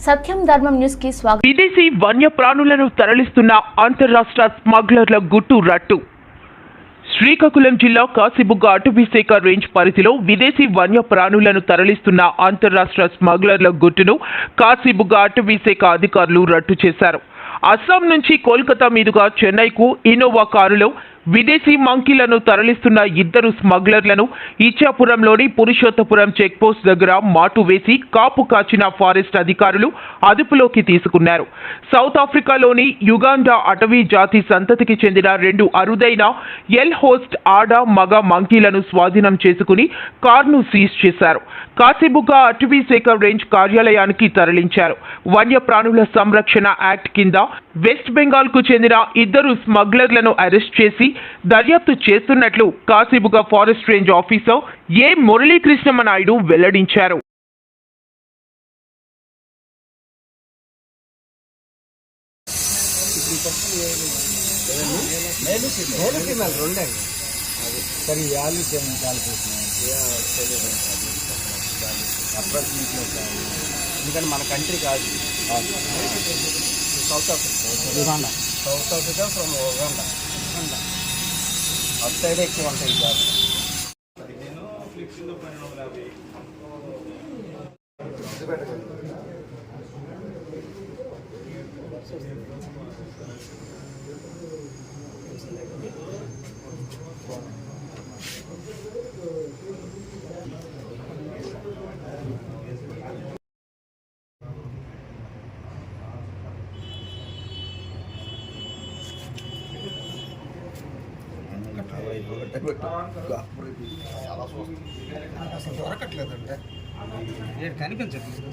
సత్యం ధర్మం న్యూస్ కి స్వాగతం. విదేశీ వన్యప్రాణులను తరలిస్తున్న అంతర్రాష్ట్ర స్మగ్లర్ల గుట్టు రట్టు. శ్రీకాకుళం జిల్లా కాశీబుగ్గ అటవీ శాఖ రేంజ్ పరిధిలో విదేశీ వన్యప్రాణులను తరలిస్తున్న అంతర్రాష్ట్ర స్మగ్లర్ల గుట్టును కాశీబుగ్గ అటవీ శాఖ అధికారులు రట్టు చేశారు. అస్సాం నుంచి కోల్కతా మీదుగా చెన్నైకు ఇన్నోవా కారులో విదేశీ మంకీలను తరలిస్తున్న ఇద్దరు స్మగ్లర్లను ఇచ్చాపురంలోని పురుషోత్తపురం చెక్పోస్ట్ దగ్గర మాటు వేసి కాపు కాచిన ఫారెస్ట్ అధికారులు అదుపులోకి తీసుకున్నారు. సౌత్ ఆఫ్రికాలోని యుగాండా అటవీ జాతి సంతతికి చెందిన 2 అరుదైన ఎల్ హోస్ట్ ఆడ మగ మంకీలను స్వాధీనం చేసుకుని కారును సీజ్ చేశారు. కాశీబుగ్గ అటవీ శాఖ రేంజ్ కార్యాలయానికి తరలించారు. వన్యప్రాణుల సంరక్షణ యాక్ట్ కింద వెస్ట్ బెంగాల్ కు చెందిన ఇద్దరు స్మగ్లర్లను అరెస్ట్ చేసి దర్యాప్తు చేస్తున్నట్లు కాశీబుగ్గ ఫారెస్ట్ రేంజ్ ఆఫీసర్ ఏ మురళీకృష్ణ నాయుడు వెల్లడించారు. ఎందుకంటే మన కంట్రీ కాదు, సౌత్ ఆఫ్రికా ఫ్రమ్ ఉగాండా అటు సైడ్ ఎక్కువ ఉంటాయి కాదు. దొరకట్లేదంటే కనిపించట్లేదు.